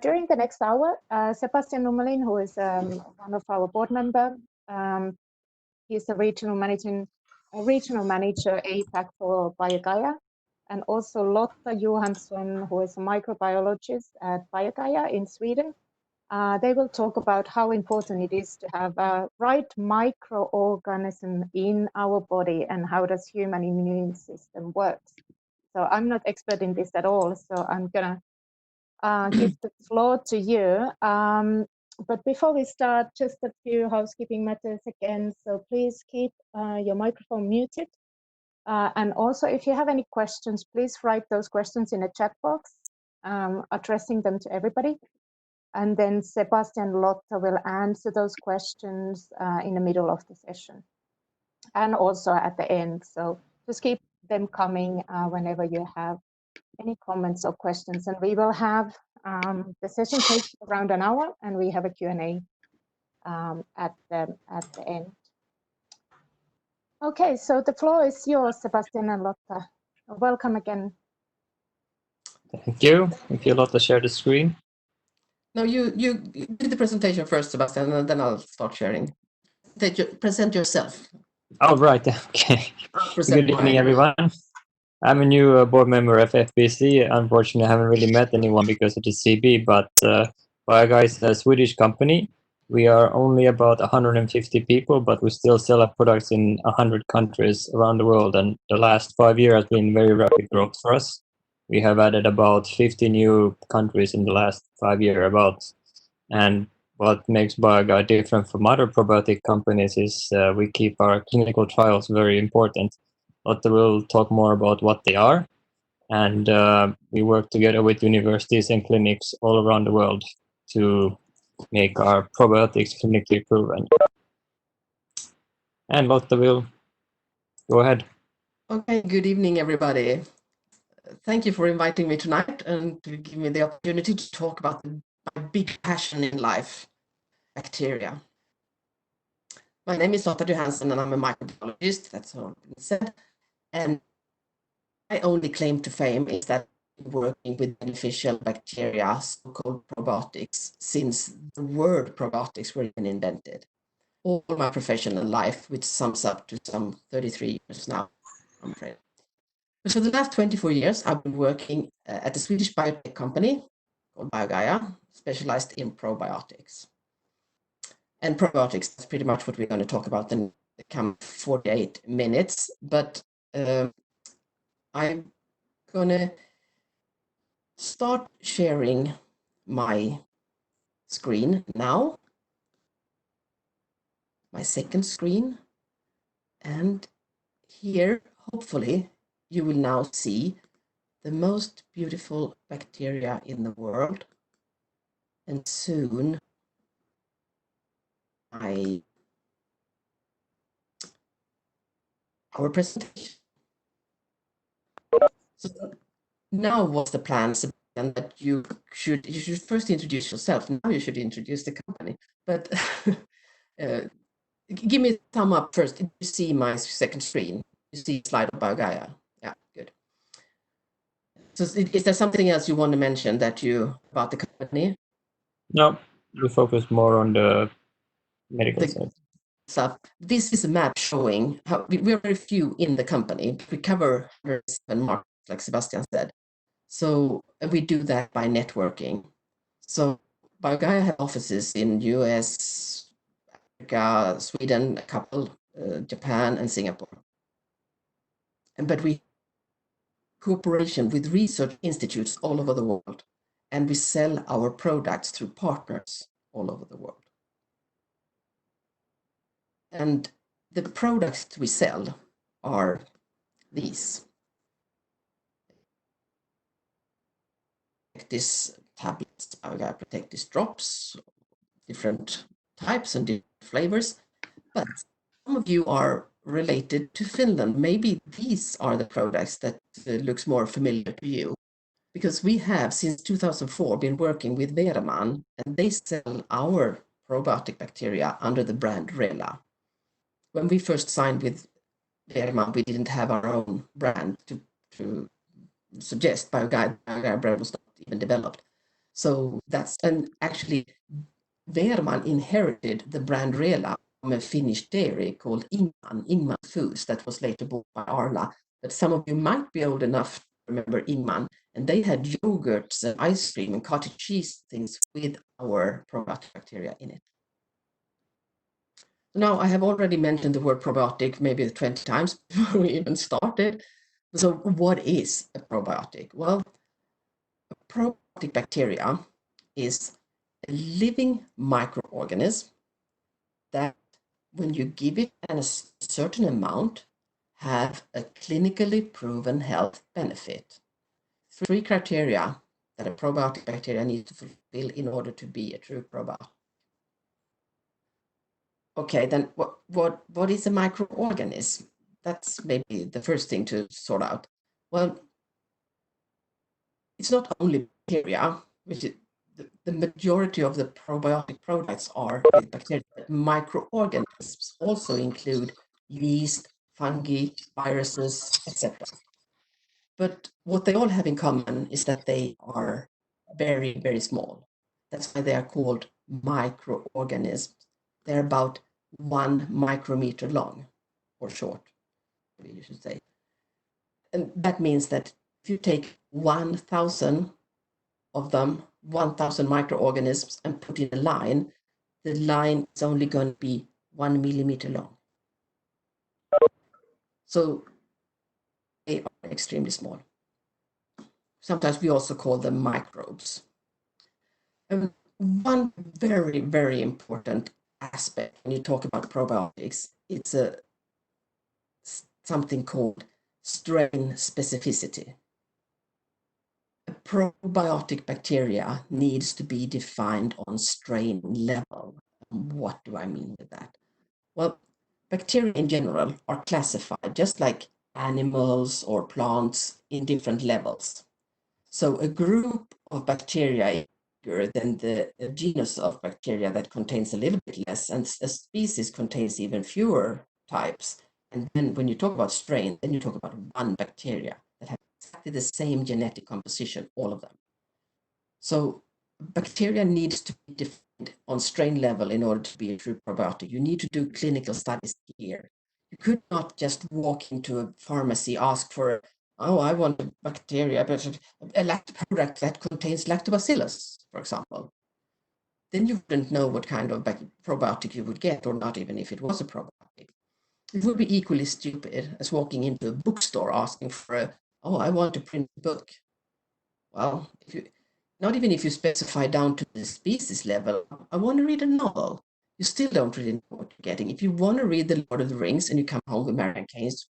during the next hour, Sebastian Numelin, who is one of our board members, he's a regional manager APAC for BioGaia, and also Lotta Johansson, who is a microbiologist at BioGaia in Sweden. They will talk about how important it is to have a right microorganism in our body and how does human immune system works. So I'm not expert in this at all, so I'm gonna give the floor to you. But before we start, just a few housekeeping matters again. So please keep your microphone muted. And also, if you have any questions, please write those questions in a chat box, addressing them to everybody. And then Sebastian Lotta will answer those questions in the middle of the session and also at the end. So just keep them coming whenever you have any comments or questions. And we will have the session takes around an hour, and we have a Q&A at the end. Okay, so the floor is yours, Sebastian and Lotta. Welcome again. Thank you. If you Lotta share the screen. No, you do the presentation first, Sebastian, and then I'll start sharing. Present yourself. Oh, right. Okay. Good evening, everyone. I'm a new board member of FBC. Unfortunately, I haven't really met anyone because of the CB, but BioGaia is a Swedish company. We are only about 150 people, but we still sell our products in 100 countries around the world. And the last 5 years has been very rapid growth for us. We have added about 50 new countries in the last 5 years about. And what makes BioGaia different from other probiotic companies is we keep our clinical trials very important. Lotta will talk more about what they are. And we work together with universities and clinics all around the world to make our probiotics clinically proven. And Lotta will go ahead. Okay, good evening, everybody. Thank you for inviting me tonight and to give me the opportunity to talk about my big passion in life, bacteria. My name is Lotta Johansson and I'm a microbiologist, that's all been said. And my only claim to fame is that I'm working with beneficial bacteria, so-called probiotics, since the word probiotics were even invented. All my professional life, which sums up to some 33 years now, I'm afraid. But for the last 24 years, I've been working at a Swedish biotech company called BioGaia, specialized in probiotics. And probiotics, that's pretty much what we're going to talk about in the coming 48 minutes. But I'm going to start sharing my screen now, my second screen. And here, hopefully, you will now see the most beautiful bacteria in the world. And soon, our presentation. So now what's the plan, Sebastian, that you should first introduce yourself. Now you should introduce the company. But give me a thumb up first. Did you see my second screen? You see a slide of BioGaia? Yeah, good. So is there something else you want to mention about the company? No, we focus more on the medical side. So this is a map showing how we are very few in the company. We cover 107 markets, like Sebastian said. So we do that by networking. So BioGaia have offices in US, Africa, Sweden, a couple, Japan and Singapore. But we cooperation with research institutes all over the world, and we sell our products through partners all over the world. And the products we sell are these. This tablets, BioGaia Protectis drops, different types and different flavors. But some of you are related to Finland. Maybe these are the products that looks more familiar to you. Because we have, since 2004, been working with Wehrmann, and they sell our probiotic bacteria under the brand Rela. When we first signed with Wehrmann, we didn't have our own brand to suggest. BioGaia brand was not even developed. So that's, and actually Wehrman inherited the brand Rela from a Finnish dairy called Ingman Foods that was later bought by Arla. But some of you might be old enough to remember Ingman, and they had yogurts and ice cream and cottage cheese things with our probiotic bacteria in it. Now, I have already mentioned the word probiotic maybe 20 times before we even started. So what is a probiotic? Well, a probiotic bacteria is a living microorganism that when you give it a certain amount, have a clinically proven health benefit. 3 criteria that a probiotic bacteria needs to fulfill in order to be a true probiotic. Okay, then what is a microorganism? That's maybe the first thing to sort out. Well, it's not only bacteria, which is the majority of the probiotic products are with bacteria, but microorganisms also include yeast, fungi, viruses, etc. But what they all have in common is that they are very, very small. That's why they are called microorganisms. They're about 1 micrometer long, or short, you should say. And that means that if you take 1,000 of them, 1,000 microorganisms, and put in a line, the line is only going to be 1 millimeter long. So they are extremely small. Sometimes we also call them microbes. And one very, very important aspect when you talk about probiotics, it's something called strain specificity. A probiotic bacteria needs to be defined on strain level. What do I mean with that? Well, bacteria in general are classified just like animals or plants in different levels. So a group of bacteria is bigger than the genus of bacteria that contains a little bit less, and a species contains even fewer types. And then when you talk about strain, then you talk about one bacteria that has exactly the same genetic composition, all of them. So bacteria needs to be defined on strain level in order to be a true probiotic. You need to do clinical studies here. You could not just walk into a pharmacy, ask for, oh, I want a bacteria, but a product that contains lactobacillus, for example. Then you wouldn't know what kind of probiotic you would get, or not even if it was a probiotic. It would be equally stupid as walking into a bookstore asking for oh, I want to print a book. Well, not even if you specify down to the species level, I want to read a novel. You still don't really know what you're getting. If you want to read The Lord of the Rings and you come home with Marianne Keynes,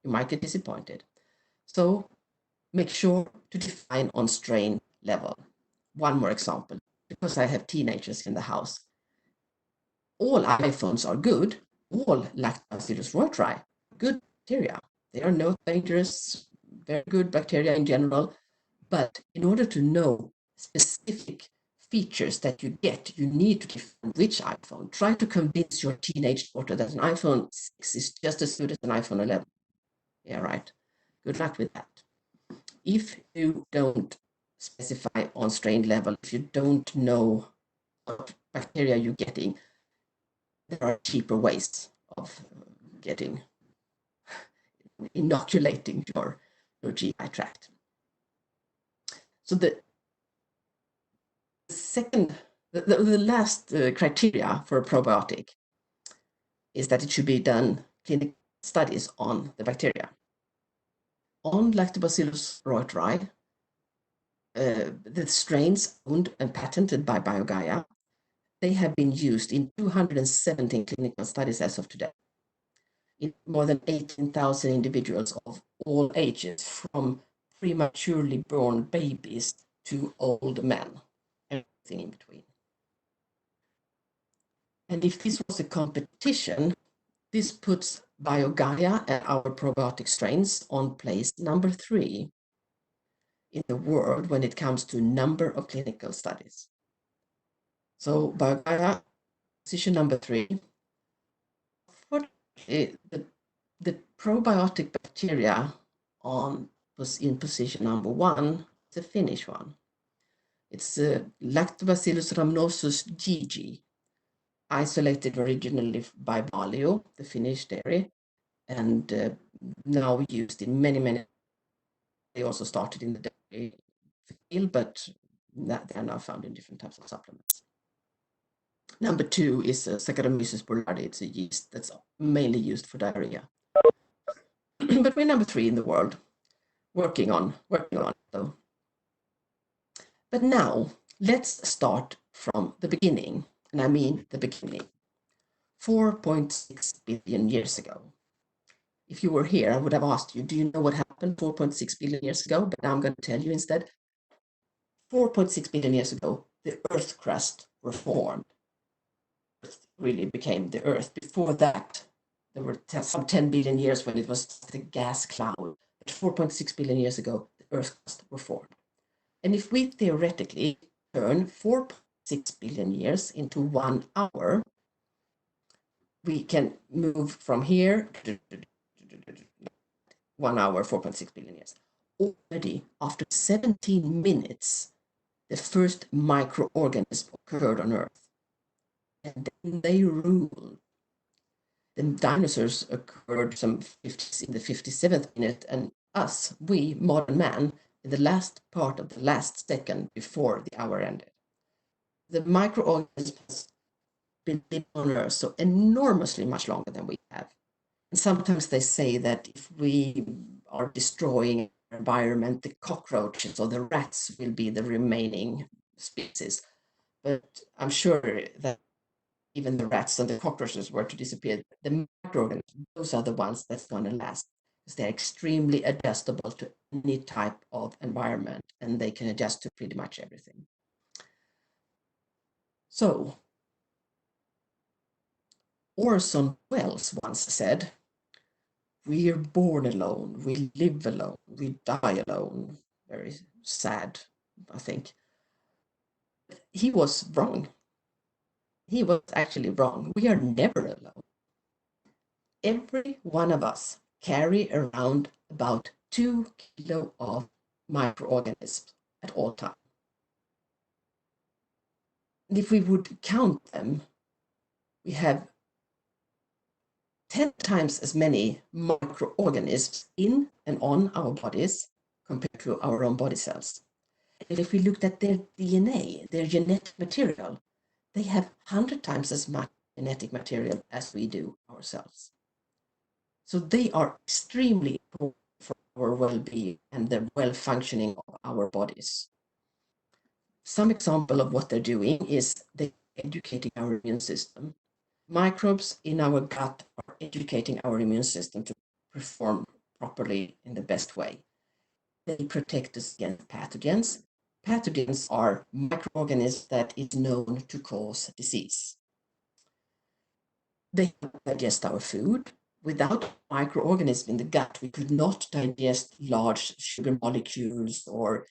you might get disappointed. So make sure to define on strain level. One more example, because I have teenagers in the house. All iPhones are good. All Lactobacillus reuteri, good bacteria. They are not dangerous, very good bacteria in general. But in order to know specific features that you get, you need to define which iPhone. Try to convince your teenage daughter that an iPhone 6 is just as good as an iPhone 11. Yeah, right. Good luck with that. If you don't specify on strain level, if you don't know what bacteria you're getting, there are cheaper ways of inoculating your GI tract. So the last criteria for a probiotic is that it should be done clinical studies on the bacteria. On Lactobacillus reuteri, the strains owned and patented by BioGaia, they have been used in 217 clinical studies as of today, in more than 18,000 individuals of all ages, from prematurely born babies to old men, everything in between. And if this was a competition, this puts BioGaia and our probiotic strains on place number 3 in the world when it comes to number of clinical studies. So BioGaia, position number 3. Unfortunately, the probiotic bacteria in position number 1 is a Finnish one. It's Lactobacillus rhamnosus GG, isolated originally by Balio, the Finnish dairy, and now used in many. They also started in the dairy field, but they are now found in different types of supplements. Number 2 is Saccharomyces boulardii. It's a yeast that's mainly used for diarrhea. But we're number 3 in the world, working on it though. But now let's start from the beginning, and I mean the beginning. 4.6 billion years ago. If you were here, I would have asked you, do you know what happened 4.6 billion years ago? But now I'm going to tell you instead. 4.6 billion years ago, the Earth crust were formed. Earth really became the Earth. Before that, there were some 10 billion years when it was the gas cloud. But 4.6 billion years ago, the Earth crust were formed. And if we theoretically turn 4.6 billion years into 1 hour, we can move from here to 1 hour, 4.6 billion years. Already after 17 minutes, the first microorganism occurred on Earth. And then they ruled. The dinosaurs occurred in the 57th minute, and us, we, modern man, in the last part of the last second before the hour ended. The microorganisms have been living on Earth so enormously much longer than we have. And sometimes they say that if we are destroying our environment, the cockroaches or the rats will be the remaining species. But I'm sure that even the rats and the cockroaches were to disappear, the microorganisms, those are the ones that's going to last, because they're extremely adjustable to any type of environment, and they can adjust to pretty much everything. So, Orson Welles once said, "We are born alone, we live alone, we die alone." Very sad, I think. He was wrong. He was actually wrong. We are never alone. Every one of us carry around about 2 kilos of microorganisms at all times. And if we would count them, we have 10 times as many microorganisms in and on our bodies compared to our own body cells. And if we looked at their DNA, their genetic material, they have 100 times as much genetic material as we do ourselves. So they are extremely important for our well-being and the well-functioning of our bodies. Some example of what they're doing is they're educating our immune system. Microbes in our gut are educating our immune system to perform properly in the best way. They protect us against pathogens. Pathogens are microorganisms that is known to cause disease. They digest our food. Without microorganisms in the gut, we could not digest large sugar molecules or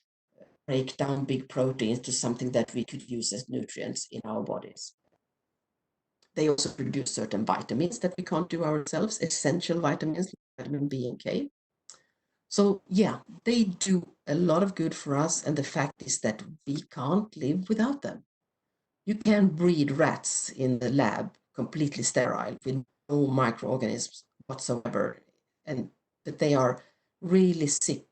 break down big proteins to something that we could use as nutrients in our bodies. They also produce certain vitamins that we can't do ourselves, essential vitamins like vitamin B and K. So yeah, they do a lot of good for us, and the fact is that we can't live without them. You can breed rats in the lab completely sterile with no microorganisms whatsoever, but they are really sick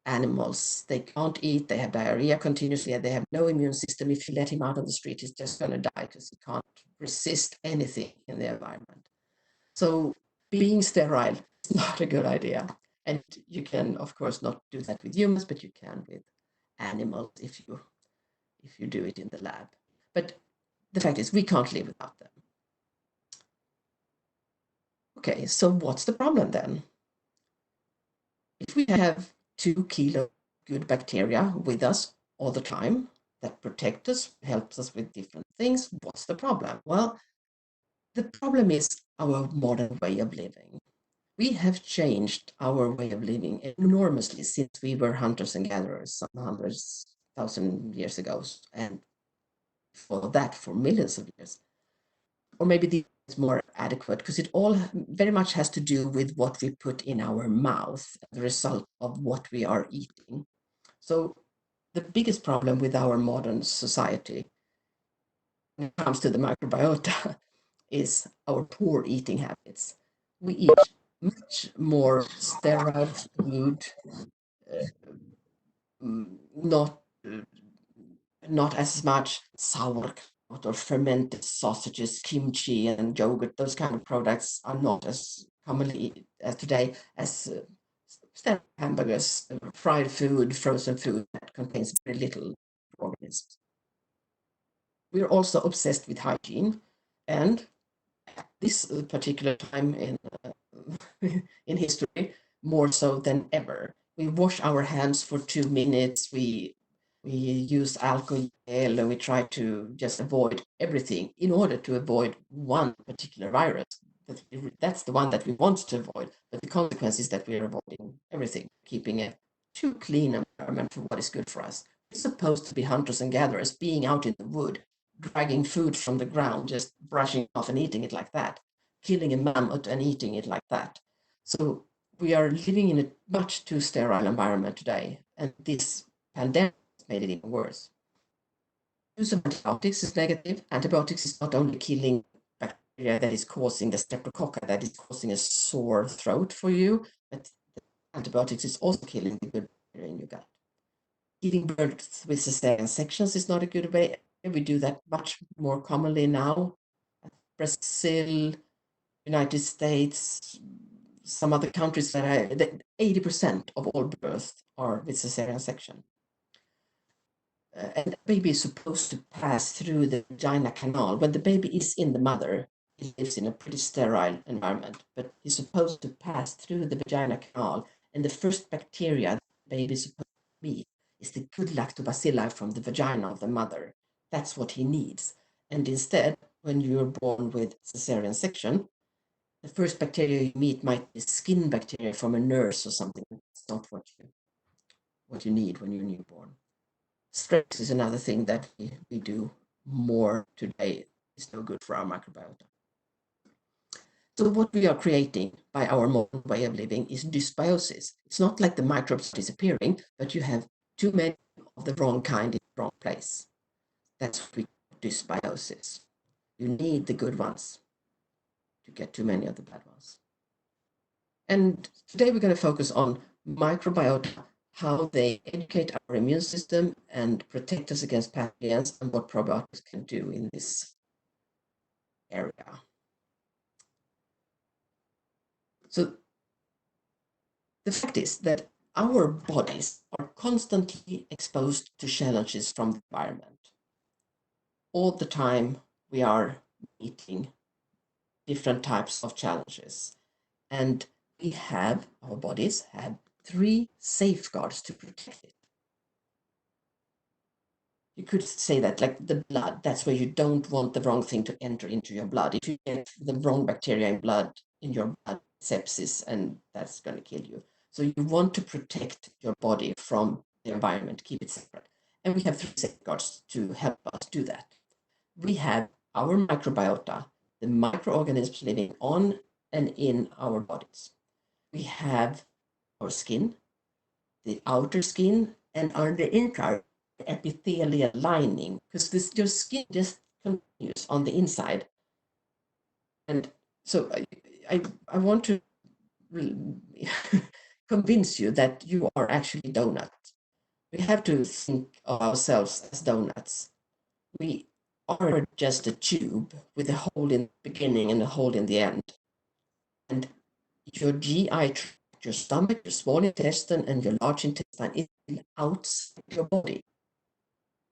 animals. They can't eat, they have diarrhea continuously, and they have no immune system. If you let him out on the street, he's just going to die because he can't resist anything in the environment. So being sterile is not a good idea. And you can, of course, not do that with humans, but you can with animals if you do it in the lab. But the fact is, we can't live without them. Okay, so what's the problem then? If we have 2 kilos good bacteria with us all the time that protect us, helps us with different things, what's the problem? Well, the problem is our modern way of living. We have changed our way of living enormously since we were hunters and gatherers some 100,000 years ago, and for that, for millions of years. Or maybe the is more adequate, because it all very much has to do with what we put in our mouth, the result of what we are eating. So the biggest problem with our modern society when it comes to the microbiota is our poor eating habits. We eat much more sterile food, not not as much sauerkraut or fermented sausages, kimchi and yogurt. Those kind of products are not as commonly eaten as today as sterile hamburgers, fried food, frozen food that contains very little organisms. We are also obsessed with hygiene, and at this particular time in history, more so than ever. We wash our hands for 2 minutes. We use alcohol and we try to just avoid everything in order to avoid one particular virus. That's the one that we want to avoid. But the consequence is that we are avoiding everything, keeping a too clean environment for what is good for us. We're supposed to be hunters and gatherers, being out in the wood, dragging food from the ground, just brushing off and eating it like that, killing a mammoth and eating it like that. So we are living in a much too sterile environment today, and this pandemic made it even worse. Use of antibiotics is negative. Antibiotics is not only killing bacteria that is causing the streptococca that is causing a sore throat for you, but antibiotics is also killing the good bacteria in your gut. Giving birth with cesarean sections is not a good way. We do that much more commonly now. Brazil, United States, some other countries that 80% of all births are with cesarean section. And the baby is supposed to pass through the vagina canal. When the baby is in the mother, he lives in a pretty sterile environment, but he's supposed to pass through the vagina canal, and the first bacteria the baby is supposed to meet is the good lactobacilli from the vagina of the mother. That's what he needs. And instead, when you're born with cesarean section, the first bacteria you meet might be skin bacteria from a nurse or something. That's not what you need when you're newborn. Stress is another thing that we do more today. It's no good for our microbiota. So what we are creating by our modern way of living is dysbiosis. It's not like the microbes are disappearing, but you have too many of the wrong kind in the wrong place. That's what we call dysbiosis. You need the good ones to get too many of the bad ones. And today we're going to focus on microbiota, how they educate our immune system and protect us against pathogens, and what probiotics can do in this area. So the fact is that our bodies are constantly exposed to challenges from the environment. All the time we are meeting different types of challenges, and our bodies have 3 safeguards to protect it. You could say that, like the blood, that's where you don't want the wrong thing to enter into your blood. If you get the wrong bacteria in your blood, sepsis, and that's going to kill you. So you want to protect your body from the environment, keep it separate. And we have 3 safeguards to help us do that. We have our microbiota, the microorganisms living on and in our bodies. We have our skin, the outer skin, and the entire epithelial lining, because your skin just continues on the inside. And so I want to convince you that you are actually donuts. We have to think of ourselves as donuts. We are just a tube with a hole in the beginning and a hole in the end. And your GI tract, your stomach, your small intestine, and your large intestine is outside your body.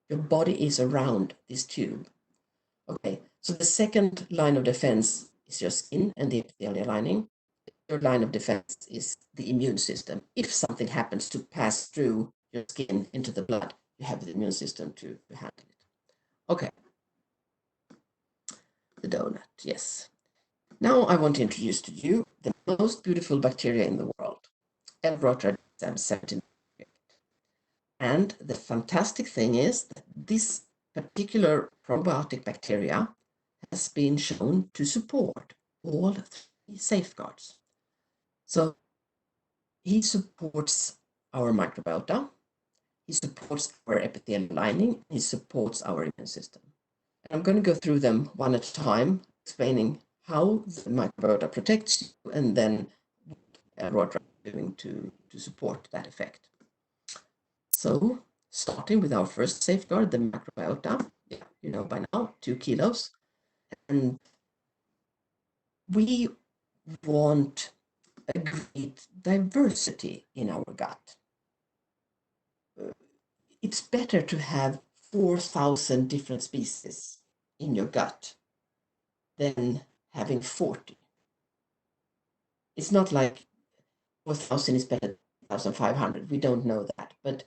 Your body is around this tube. Okay, so the second line of defense is your skin and the epithelial lining. Your line of defense is the immune system. If something happens to pass through your skin into the blood, you have the immune system to handle it. Okay. The donut, yes. Now I want to introduce to you the most beautiful bacteria in the world, Elrota 17. And the fantastic thing is that this particular probiotic bacteria has been shown to support all 3 safeguards. So he supports our microbiota, he supports our epithelial lining, he supports our immune system. And I'm going to go through them one at a time, explaining how the microbiota protects you and then what we're doing to support that effect. So, starting with our first safeguard, the microbiota, you know by now, 2 kilos. And we want a great diversity in our gut. It's better to have 4,000 different species in your gut than having 40. It's not like 4,000 is better than 1,500. We don't know that, but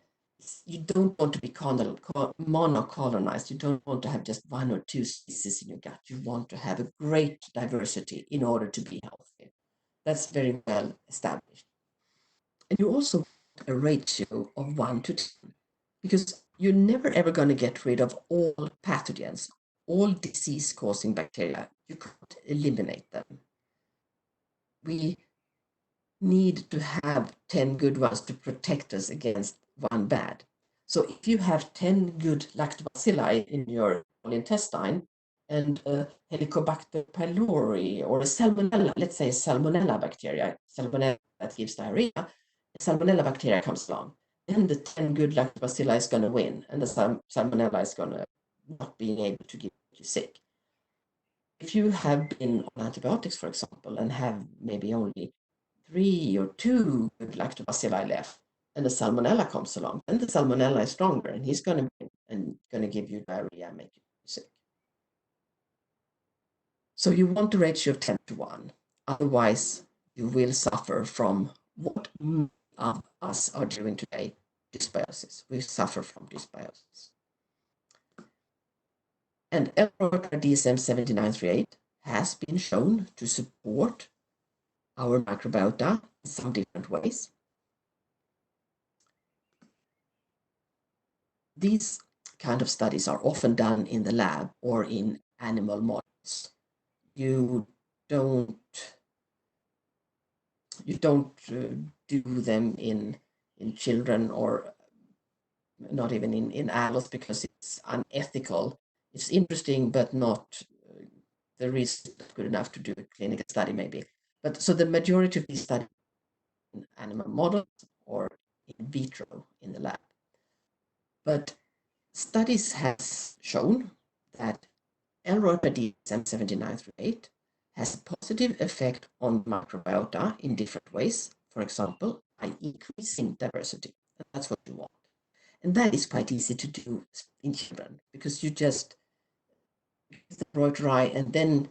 you don't want to be monocolonized. You don't want to have just 1 or 2 species in your gut. You want to have a great diversity in order to be healthy. That's very well established. And you also want a ratio of 1 to 10, because you're never ever going to get rid of all pathogens, all disease-causing bacteria. You can't eliminate them. We need to have 10 good ones to protect us against 1 bad. So if you have 10 good lactobacilli in your intestine and a Helicobacter pylori or a salmonella, let's say a salmonella bacteria, salmonella that gives diarrhea, a salmonella bacteria comes along, then the 10 good lactobacilli is going to win and the salmonella is going to not being able to get you sick. If you have been on antibiotics, for example, and have maybe only 3 or 2 good lactobacilli left, and the salmonella comes along, then the salmonella is stronger, and he's going to give you diarrhea and make you sick. So you want a ratio of 10 to 1. Otherwise, you will suffer from what many of us are doing today, dysbiosis. We suffer from dysbiosis. And L-reuteri DSM-7938 has been shown to support our microbiota in some different ways. These kind of studies are often done in the lab or in animal models. You don't do them in children or not even in adults because it's unethical. It's interesting, but not the risk is good enough to do a clinical study maybe. But so the majority of these studies in animal models or in vitro in the lab. But studies have shown that L-reuteri DSM-7938 has a positive effect on microbiota in different ways, for example, by increasing diversity. And that's what you want. And that is quite easy to do in children because you just use the reuteri and then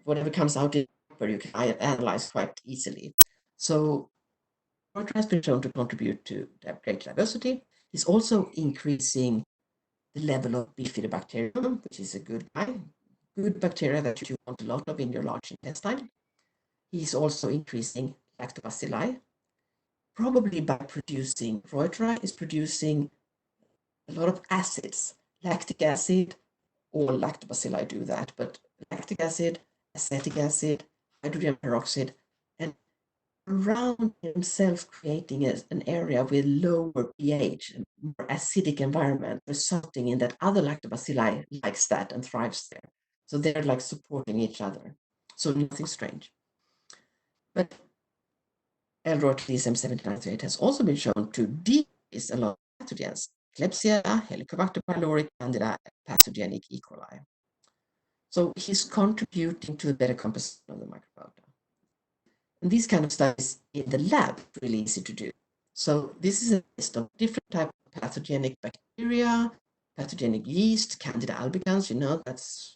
whatever comes out where you can analyze quite easily. So reuteri has been shown to contribute to great diversity. It's also increasing the level of bifidobacterium, which is a good bacteria that you want a lot of in your large intestine. He's also increasing lactobacilli, probably by producing, reuteri is producing a lot of acids, lactic acid, all lactobacilli do that, but lactic acid, acetic acid, hydrogen peroxide, and around himself creating an area with lower pH, a more acidic environment, resulting in that other lactobacilli likes that and thrives there. So they're like supporting each other. So nothing strange. But L-reuteri DSM-7938 has also been shown to decrease a lot of pathogens, Klebsiella, Helicobacter pylori, Candida, pathogenic E. coli. So he's contributing to the better composition of the microbiota. And these kind of studies in the lab are really easy to do. So this is a list of different types of pathogenic bacteria, pathogenic yeast, Candida albicans, you know, that's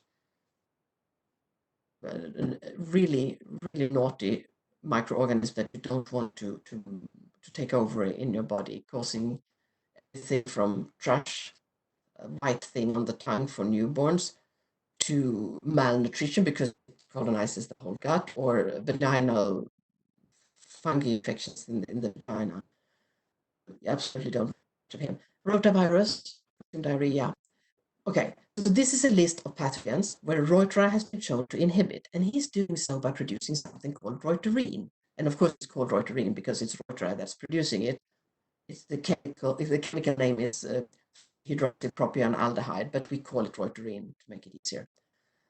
really, really naughty microorganisms that you don't want to take over in your body, causing everything from trash, a white thing on the tongue for newborns, to malnutrition because it colonizes the whole gut, or vaginal fungi infections in the vagina. You absolutely don't to him. Rotavirus, diarrhea. Okay, so this is a list of pathogens where reuteri has been shown to inhibit, and he's doing so by producing something called reuterin. And of course, it's called reuterin because it's reuteri that's producing it. It's the chemical, if the chemical name is hydroxypropionaldehyde, but we call it reuterin to make it easier.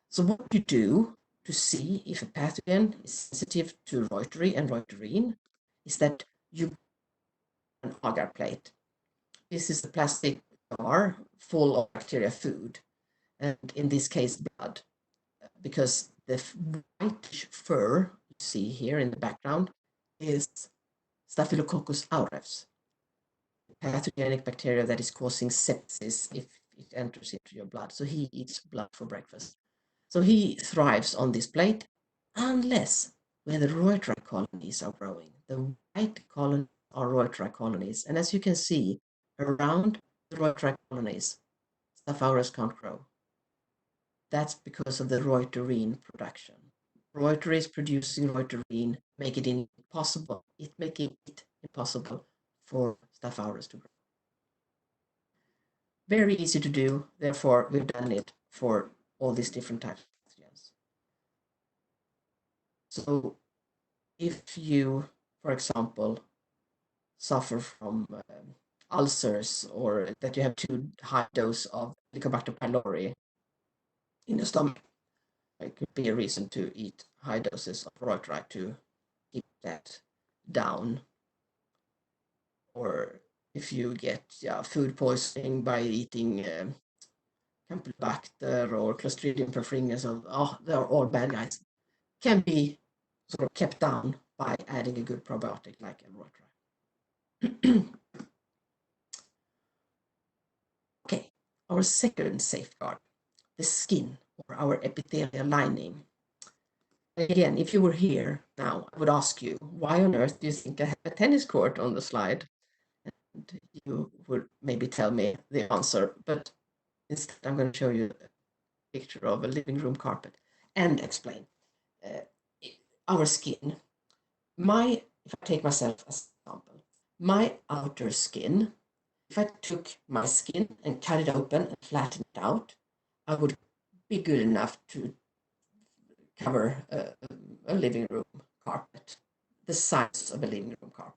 So what you do to see if a pathogen is sensitive to reuterin and reuterin is that you an agar plate. This is a plastic jar full of bacteria food, and in this case blood, because the whitish fur you see here in the background is Staphylococcus aureus, pathogenic bacteria that is causing sepsis if it enters into your blood. So he eats blood for breakfast. So he thrives on this plate unless where the Reuteri colonies are growing. The white colonies are Reuteri colonies. And as you can see, around the Reuteri colonies, Staph aureus can't grow. That's because of the reuterin production. Reuterin is producing reuterin, making it impossible for Staph aureus to grow. Very easy to do, therefore we've done it for all these different types of pathogens. So if you, for example, suffer from ulcers or that you have too high dose of Helicobacter pylori in the stomach, it could be a reason to eat high doses of Reuteri to keep that down. Or if you get food poisoning by eating Campylobacter or Clostridium perfringens, they're all bad guys, can be sort of kept down by adding a good probiotic like Reuteri. Okay, our second safeguard, the skin or our epithelial lining. Again, if you were here now, I would ask you, why on earth do you think I have a tennis court on the slide? And you would maybe tell me the answer, but instead I'm going to show you a picture of a living room carpet and explain our skin. If I take myself as an example, my outer skin, if I took my skin and cut it open and flatten it out, I would be good enough to cover a living room carpet, the size of a living room carpet.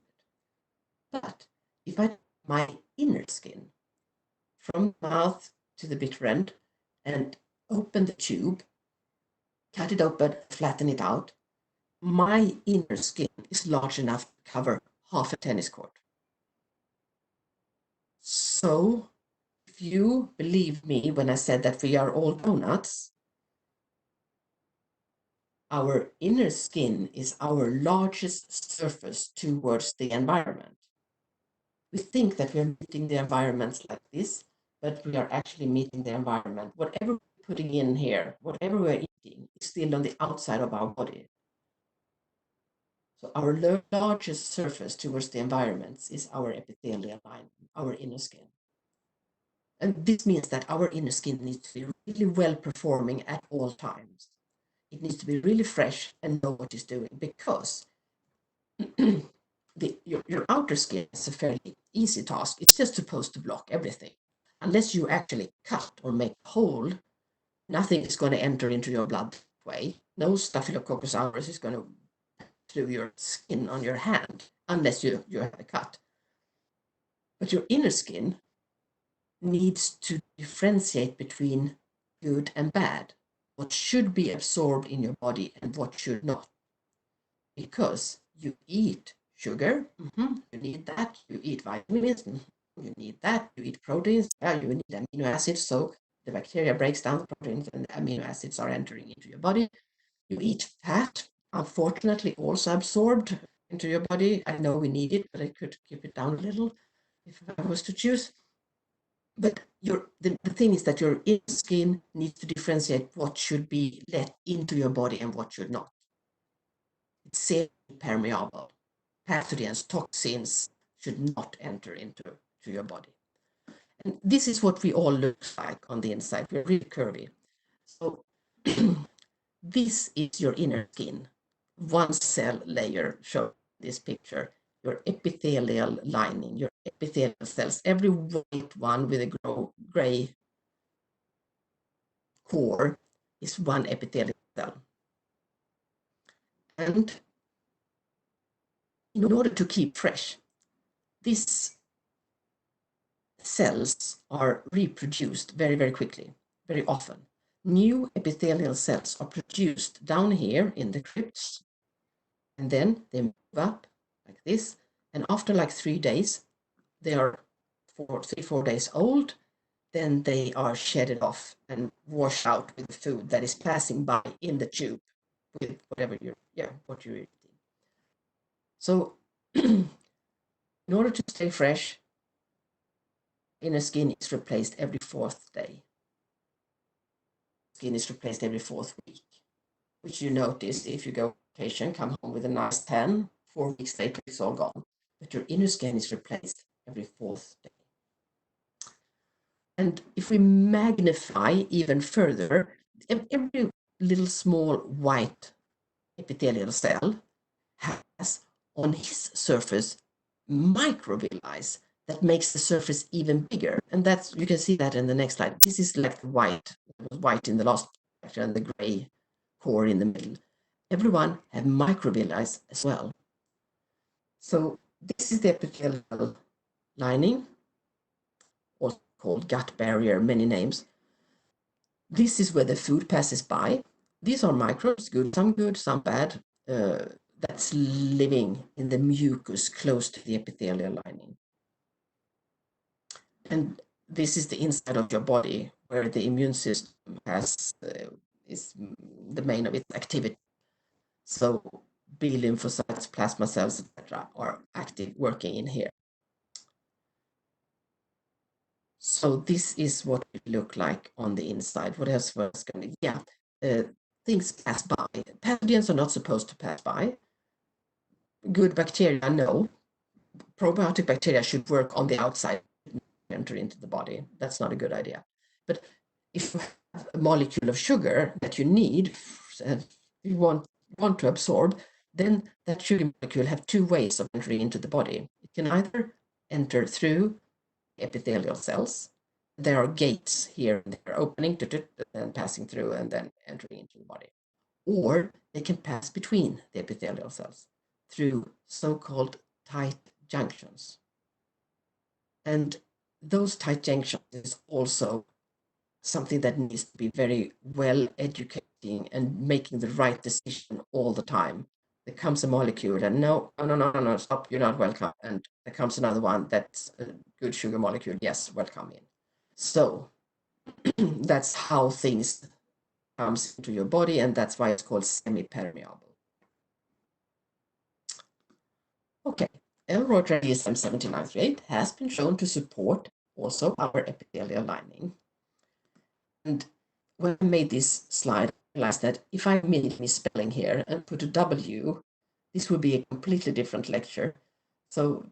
But if I take my inner skin from the mouth to the bitter end and open the tube, cut it open, flatten it out, my inner skin is large enough to cover half a tennis court. So if you believe me when I said that we are all donuts, our inner skin is our largest surface towards the environment. We think that we are meeting the environments like this, but we are actually meeting the environment. Whatever we're putting in here, whatever we're eating, is still on the outside of our body. So our largest surface towards the environments is our epithelial line, our inner skin. And this means that our inner skin needs to be really well performing at all times. It needs to be really fresh and know what it's doing, because your outer skin is a fairly easy task. It's just supposed to block everything. Unless you actually cut or make a hole, nothing is going to enter into your bloodway. No Staphylococcus aureus is going to through your skin on your hand, unless you have a cut. But your inner skin needs to differentiate between good and bad, what should be absorbed in your body and what should not. Because you eat sugar, you need that, you eat vitamins, you need that, you eat proteins, you need amino acids, so the bacteria breaks down the proteins and the amino acids are entering into your body. You eat fat, unfortunately also absorbed into your body. I know we need it, but I could keep it down a little if I was to choose. But the thing is that your inner skin needs to differentiate what should be let into your body and what should not. It's semi-permeable. Pathogens, toxins should not enter into your body. And this is what we all look like on the inside. We're really curvy. So this is your inner skin. One cell layer shown in this picture. Your epithelial lining, your epithelial cells, every white one with a gray core is one epithelial cell. And in order to keep fresh, this cells are reproduced very, very quickly, very often. New epithelial cells are produced down here in the crypts, and then they move up like this, and after like 3 days, they are 4 days old, then they are shedded off and washed out with the food that is passing by in the tube with whatever what you're eating. So in order to stay fresh, inner skin is replaced every 4th day. Skin is replaced every 4th week, which you notice if you go on vacation, come home with a nice tan, 4 weeks later it's all gone. But your inner skin is replaced every 4th day. And if we magnify even further, every little small white epithelial cell has on his surface microvilli that makes the surface even bigger. And that's, you can see that in the next slide. This is like the white, it was white in the last picture and the gray core in the middle. Everyone have microvilli as well. So this is the epithelial lining, also called gut barrier, many names. This is where the food passes by. These are microbes, good, some bad, that's living in the mucus close to the epithelial lining. And this is the inside of your body where the immune system is the main of its activity. So B lymphocytes, plasma cells, etc. are active working in here. So this is what it look like on the inside. What else was going to, things pass by. Pathogens are not supposed to pass by. Good bacteria, no. Probiotic bacteria should work on the outside, enter into the body. That's not a good idea. But if you have a molecule of sugar that you need, you want to absorb, then that sugar molecule have 2 ways of entering into the body. It can either enter through epithelial cells. There are gates here and there opening and passing through and then entering into the body. Or they can pass between the epithelial cells through so-called tight junctions. And those tight junctions is also something that needs to be very well educating and making the right decision all the time. There comes a molecule and no, stop, you're not welcome. And there comes another one that's a good sugar molecule, yes, welcome in. So that's how things comes into your body, and that's why it's called semi-permeable. Okay, L-Reuteri ESM7938 has been shown to support also our epithelial lining. And when I made this slide, I realized that if I made misspelling here and put a W, this would be a completely different lecture. So,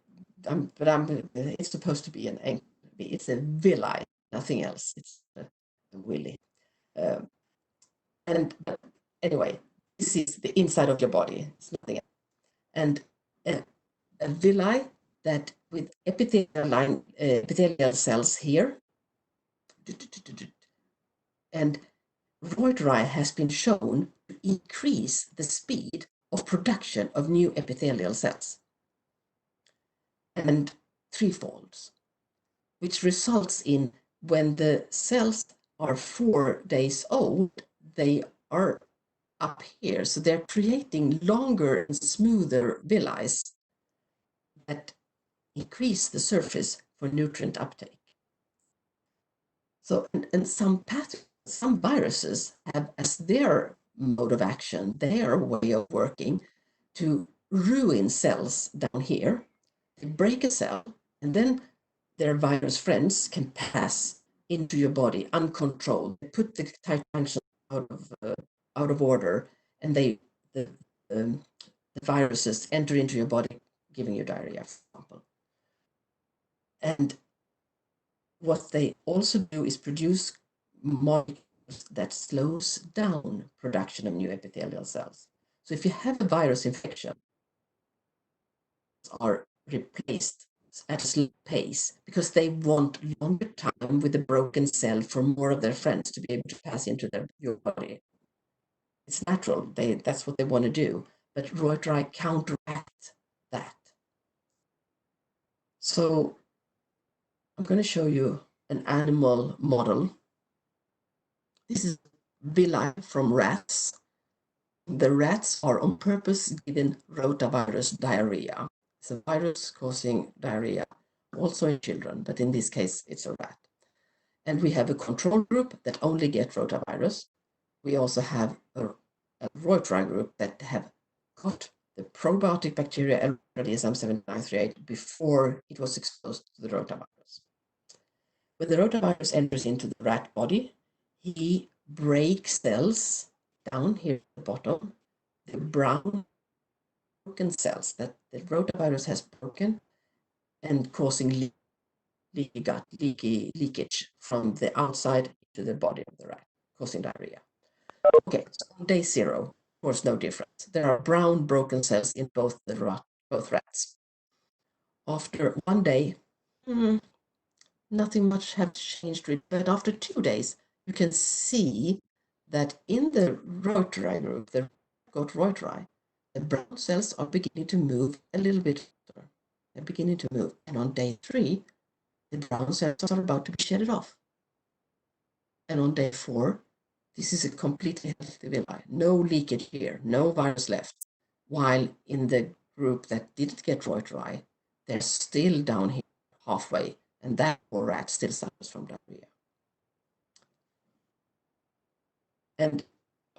it's supposed to be it's a villi, nothing else. It's a willy. But anyway, this is the inside of your body. It's nothing else. And a villi that with epithelial cells here, and Reuteri has been shown to increase the speed of production of new epithelial cells, and threefolds, which results in when the cells are 4 days old, they are up here. So they're creating longer and smoother villi that increase the surface for nutrient uptake. So, and some viruses have as their mode of action, their way of working, to ruin cells down here. They break a cell, and then their virus friends can pass into your body uncontrolled. They put the tight function out of order, and the viruses enter into your body, giving you diarrhea, for example. And what they also do is produce molecules that slows down production of new epithelial cells. So if you have a virus infection, are replaced at a slow pace because they want longer time with the broken cell for more of their friends to be able to pass into your body. It's natural. That's what they want to do. But Reuteri counteract that. So I'm going to show you an animal model. This is villi from rats. The rats are on purpose given rotavirus diarrhea. It's a virus causing diarrhea, also in children, but in this case, it's a rat. And we have a control group that only get rotavirus. We also have a Reuteri group that have got the probiotic bacteria LRDSM7938 before it was exposed to the rotavirus. When the rotavirus enters into the rat body, he breaks cells down here at the bottom, the brown broken cells that the rotavirus has broken and causing leakage from the outside to the body of the rat, causing diarrhea. Okay, so on day 0, of course, no difference. There are brown broken cells in both rats. After 1 day, nothing much has changed, but after 2 days, you can see that in the Reuteri group, the got Reuteri, the brown cells are beginning to move a little bit faster. They're beginning to move. And on day 3, the brown cells are about to be shedded off. And on day 4, this is a completely healthy villi. No leakage here, no virus left. While in the group that didn't get Reuteri, they're still down here halfway, and that poor rat still suffers from diarrhea. And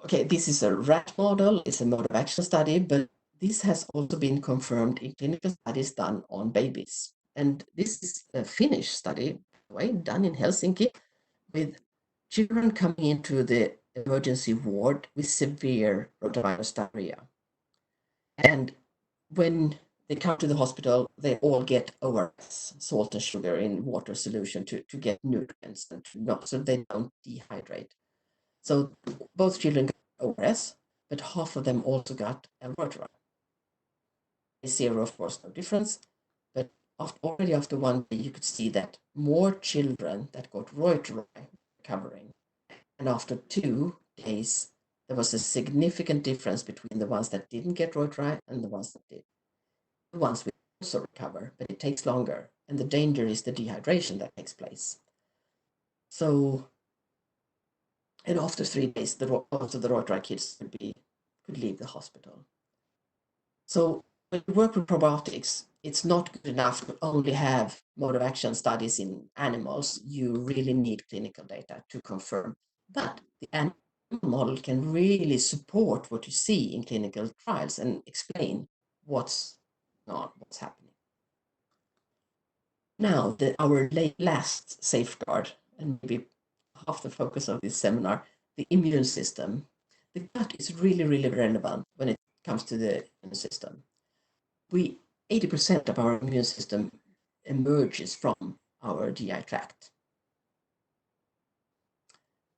okay, this is a rat model, it's a mode of action study, but this has also been confirmed in clinical studies done on babies. And this is a Finnish study, by the way, done in Helsinki, with children coming into the emergency ward with severe rotavirus diarrhea. And when they come to the hospital, they all get ORS, salt and sugar in water solution to get nutrients and so they don't dehydrate. So both children got ORS, but half of them also got Reuteri. 0, of course, no difference, but already after 1 day, you could see that more children that got Reuteri recovering. And after 2 days, there was a significant difference between the ones that didn't get Reuteri and the ones that did. The ones will also recover, but it takes longer, and the danger is the dehydration that takes place. So, and after 3 days, most of the Reuteri kids could leave the hospital. So when you work with probiotics, it's not good enough to only have mode of action studies in animals. You really need clinical data to confirm. But the animal model can really support what you see in clinical trials and explain what's happening. Now, our last safeguard, and maybe half the focus of this seminar, the immune system. The gut is really, really relevant when it comes to the immune system. 80% of our immune system emerges from our GI tract.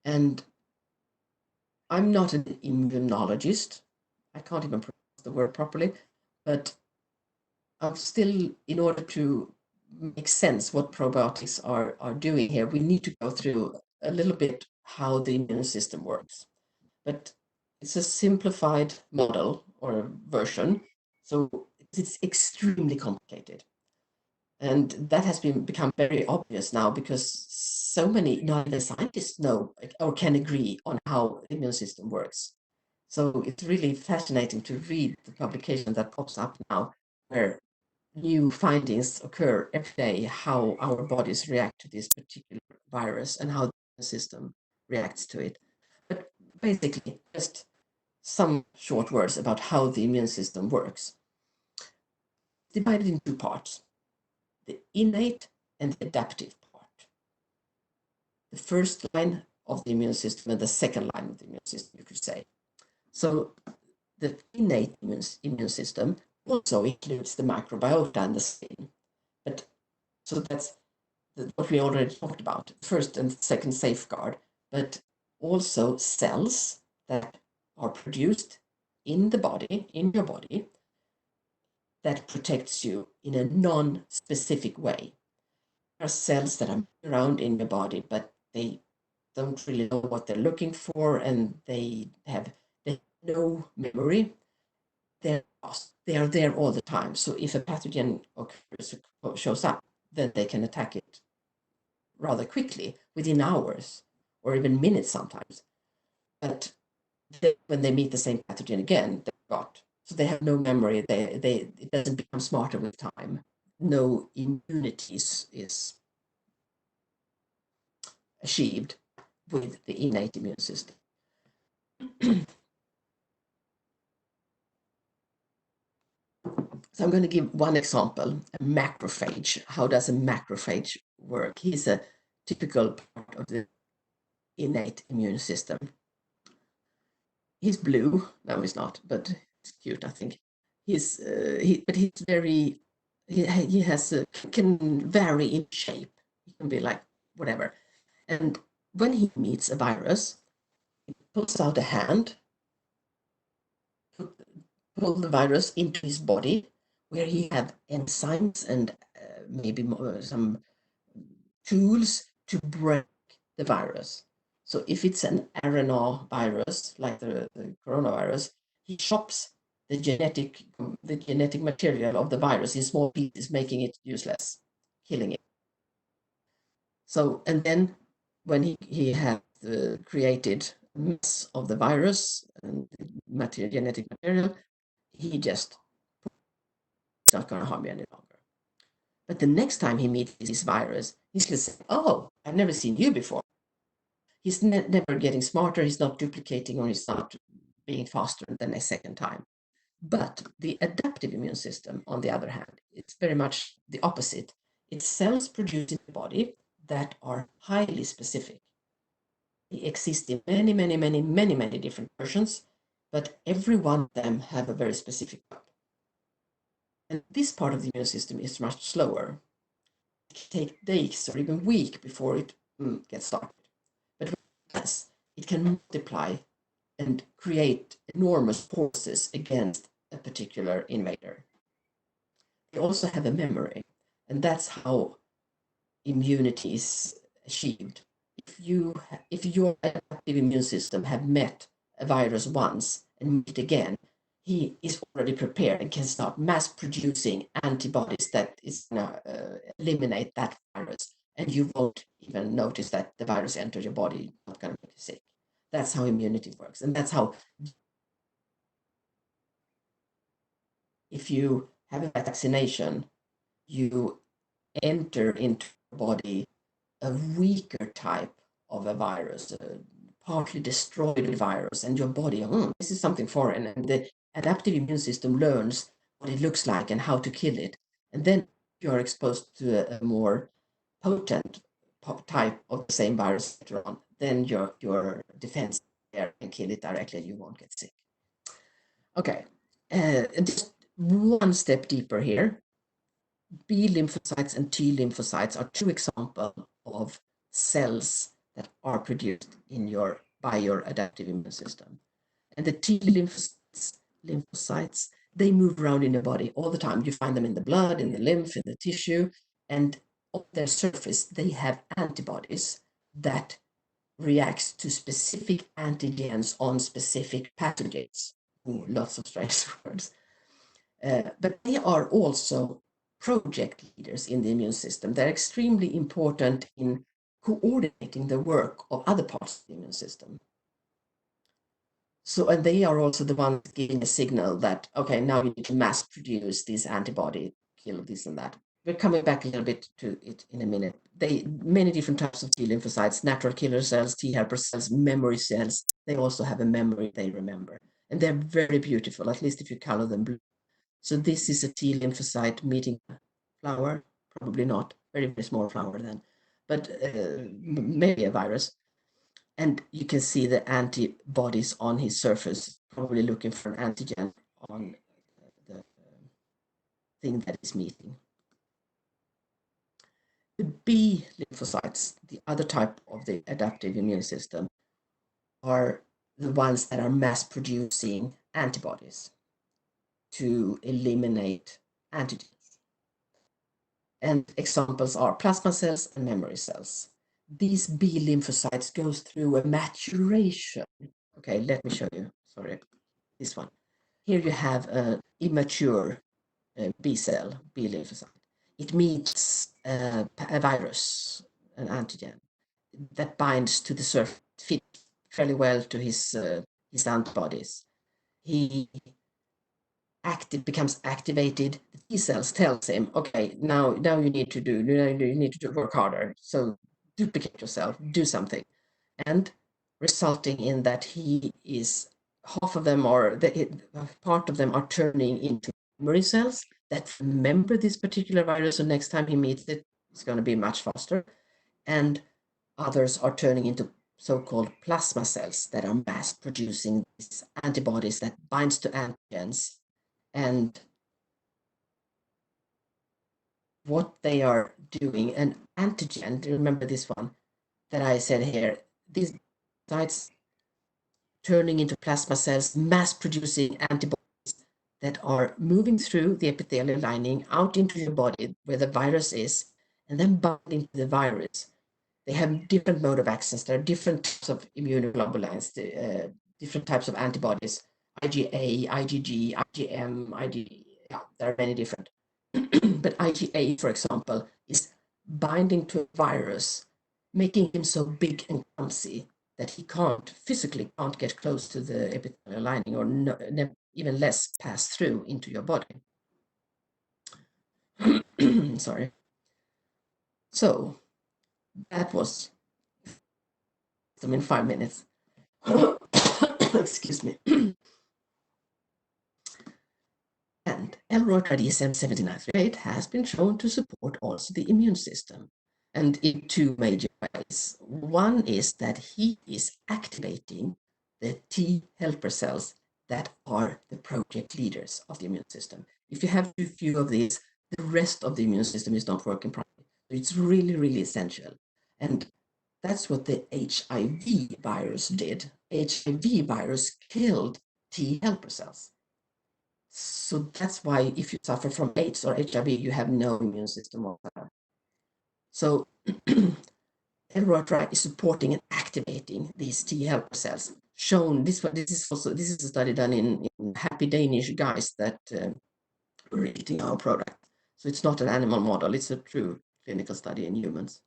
And I'm not an immunologist. I can't even pronounce the word properly, but I'm still, in order to make sense what probiotics are doing here, we need to go through a little bit how the immune system works. But it's a simplified model or version, so it's extremely complicated. And that has become very obvious now because so many scientists know or can agree on how the immune system works. So it's really fascinating to read the publication that pops up now where new findings occur every day, how our bodies react to this particular virus and how the immune system reacts to it. But basically, just some short words about how the immune system works. Divided in 2 parts. The innate and the adaptive part. The first line of the immune system and the second line of the immune system, you could say. So the innate immune system also includes the microbiota and the skin. But so that's what we already talked about, first and second safeguard, but also cells that are produced in the body, in your body, that protects you in a non-specific way. There are cells that are around in your body, but they don't really know what they're looking for, and they have no memory. They're lost. They are there all the time. So if a pathogen shows up, then they can attack it rather quickly, within hours or even minutes sometimes. But when they meet the same pathogen again, they forgot. So they have no memory. It doesn't become smarter with time. No immunity is achieved with the innate immune system. So I'm going to give one example, a macrophage. How does a macrophage work? He's a typical part of the innate immune system. He's blue. No, he's not, but it's cute, I think. But he's very, he has can vary in shape. He can be like whatever. And when he meets a virus, he pulls out a hand, pull the virus into his body, where he have enzymes and maybe some tools to break the virus. So if it's an RNA virus, like the coronavirus, he chops the genetic material of the virus in small pieces, making it useless, killing it. So, and then when he has created a mess of the virus and genetic material, he just, it's not going to harm you any longer. But the next time he meets this virus, he's going to say, oh, I've never seen you before. He's never getting smarter, he's not duplicating, or he's not being faster than a second time. But the adaptive immune system, on the other hand, it's very much the opposite. It's cells produced in the body that are highly specific. They exist in many different versions, but every one of them have a very specific job. And this part of the immune system is much slower. It can take days or even weeks before it gets started. But yes, it can multiply and create enormous forces against a particular invader. They also have a memory, and that's how immunity is achieved. If your adaptive immune system have met a virus once and meet it again, he is already prepared and can start mass producing antibodies that is going to eliminate that virus, and you won't even notice that the virus entered your body, not going to make you sick. That's how immunity works, and that's how, if you have a vaccination, you enter into your body a weaker type of a virus, a partly destroyed virus, and your body, this is something foreign, and the adaptive immune system learns what it looks like and how to kill it. And then you're exposed to a more potent type of the same virus later on, then your defense there can kill it directly, you won't get sick. Okay, just one step deeper here. B lymphocytes and T lymphocytes are two examples of cells that are produced by your adaptive immune system. And the T lymphocytes, they move around in the body all the time. You find them in the blood, in the lymph, in the tissue, and on their surface, they have antibodies that reacts to specific antigens on specific pathogens. Ooh, lots of strange words. But they are also project leaders in the immune system. They're extremely important in coordinating the work of other parts of the immune system. So, and they are also the ones giving a signal that, okay, now you need to mass produce this antibody, kill this and that. We're coming back a little bit to it in a minute. Many different types of T lymphocytes, natural killer cells, T helper cells, memory cells, they also have a memory they remember. And they're very beautiful, at least if you color them blue. So this is a T lymphocyte meeting a flower, probably not, very small flower then, but maybe a virus. And you can see the antibodies on his surface, probably looking for an antigen on the thing that is meeting. The B lymphocytes, the other type of the adaptive immune system, are the ones that are mass producing antibodies to eliminate antigens. And examples are plasma cells and memory cells. These B lymphocytes goes through a maturation. Okay, let me show you. Sorry, this one. Here you have an immature B cell, B lymphocyte. It meets a virus, an antigen that binds to the surface, fits fairly well to his antibodies. He becomes activated. The T cells tells him, okay, now you need to work harder. So duplicate yourself, do something, and resulting in that he is half of them are part of them are turning into memory cells that remember this particular virus. So next time he meets it, it's going to be much faster, and others are turning into so-called plasma cells that are mass producing these antibodies that binds to antigens. And what they are doing, an antigen, remember this one that I said here, these sites turning into plasma cells, mass producing antibodies that are moving through the epithelial lining out into your body where the virus is, and then binding to the virus. They have different mode of access. There are different types of immunoglobulins, different types of antibodies, IgA, IgG, IgM, IgG, yeah, there are many different. But IgA, for example, is binding to a virus, making him so big and clumsy that he physically can't get close to the epithelial lining, or even less pass through into your body. Sorry. So that was them in 5 minutes. Excuse me. And L-rhodidSM7938 has been shown to support also the immune system, and in two major ways. One is that he is activating the T helper cells that are the project leaders of the immune system. If you have too few of these, the rest of the immune system is not working properly. So it's really, really essential. And that's what the HIV virus did. HIV virus killed T helper cells. So that's why if you suffer from AIDS or HIV, you have no immune system whatsoever. So L-rhodra is supporting and activating these T helper cells. Shown this is a study done in happy Danish guys that were eating our product. So it's not an animal model; it's a true clinical study in humans.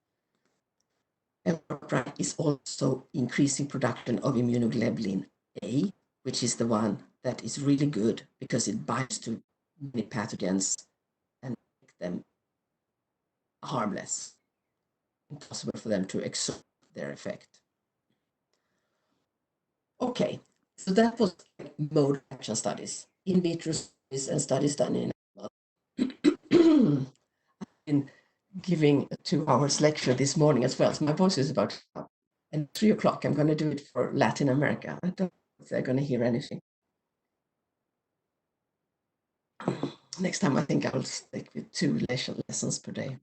L-rhodra is also increasing production of immunoglobulin A, which is the one that is really good because it binds to many pathogens and make them harmless, impossible for them to exert their effect. Okay, so that was mode of action studies, in vitro studies, and studies done in animals. I've been giving a 2 hours lecture this morning as well, so my voice is about up. And 3 o'clock, I'm going to do it for Latin America. I don't know if they're going to hear anything. Next time, I think I will stick with 2 lessons per day.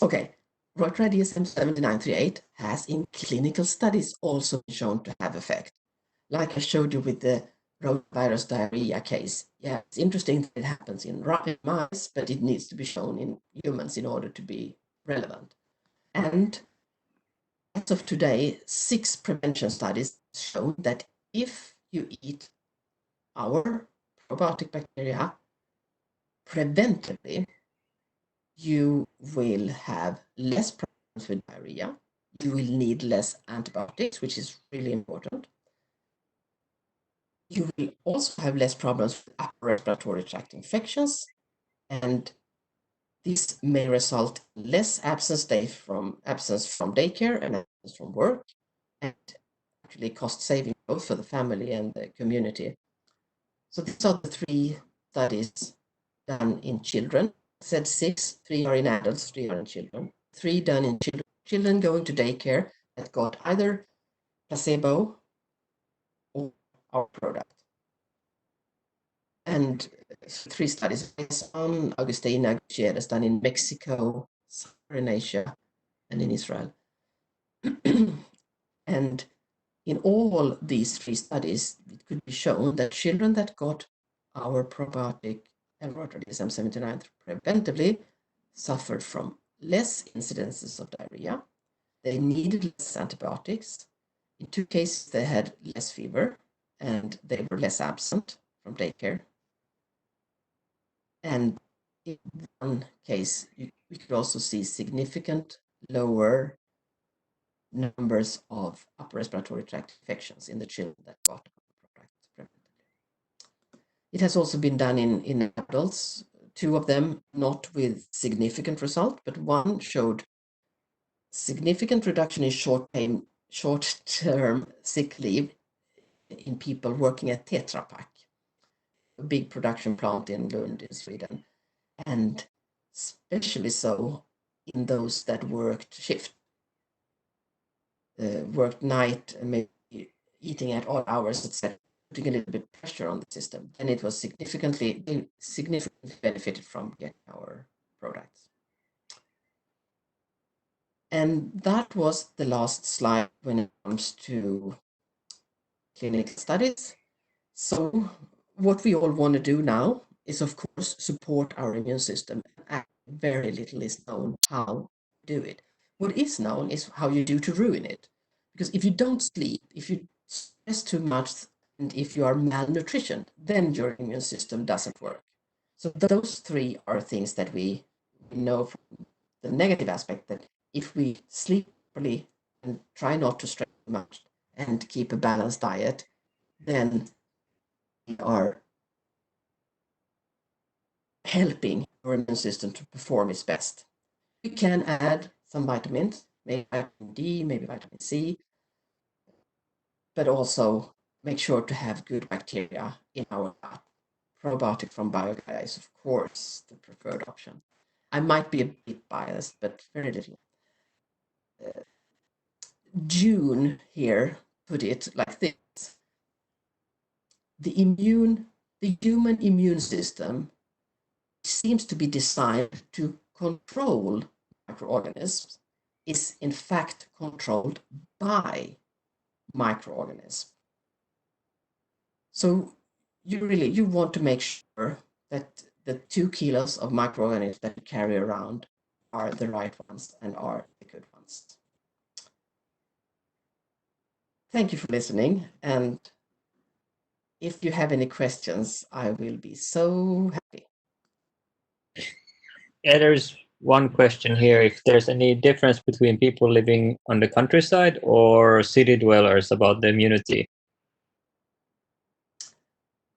Okay, rhodra-DSM-7938 has in clinical studies also been shown to have effect. Like I showed you with the rotavirus diarrhea case. Yeah, it's interesting that it happens in mice, but it needs to be shown in humans in order to be relevant. And as of today, 6 prevention studies show that if you eat our probiotic bacteria preventively, you will have less problems with diarrhea. You will need less antibiotics, which is really important. You will also have less problems with upper respiratory tract infections, and this may result in less absence from daycare and absence from work, and actually cost saving both for the family and the community. So these are the 3 studies done in children. I said 6, 3 are in adults, 3 are in children. 3 done in children going to daycare that got either placebo or our product. And 3 studies, Augustina Gutierrez, done in Mexico, in Asia, and in Israel. And in all these 3 studies, it could be shown that children that got our probiotic L-rhodra-DSM-79 preventively suffered from less incidences of diarrhea. They needed less antibiotics. In 2 cases, they had less fever, and they were less absent from daycare. And in one case, we could also see significant lower numbers of upper respiratory tract infections in the children that got the product preventively. It has also been done in adults, 2 of them not with significant result, but one showed significant reduction in short-term sick leave in people working at Tetra Pak, a big production plant in Lund in Sweden, and especially so in those that worked shift, worked night and maybe eating at odd hours, etc., putting a little bit pressure on the system. And it was significantly benefited from getting our products. And that was the last slide when it comes to clinical studies. So what we all want to do now is, of course, support our immune system. Very little is known how to do it. What is known is how you do to ruin it. Because if you don't sleep, if you stress too much, and if you are malnutrition, then your immune system doesn't work. So those 3 are things that we know from the negative aspect, that if we sleep properly and try not to stress too much and keep a balanced diet, then we are helping our immune system to perform its best. We can add some vitamins, maybe vitamin D, maybe vitamin C, but also make sure to have good bacteria in our gut. Probiotic from BioGaia is, of course, the preferred option. I might be a bit biased, but very little. June here put it like this. The human immune system seems to be designed to control microorganisms is in fact controlled by microorganisms. So you want to make sure that the 2 kilos of microorganisms that you carry around are the right ones and are the good ones. Thank you for listening, and if you have any questions, I will be so happy. Yeah, there's one question here. If there's any difference between people living on the countryside or city dwellers about the immunity?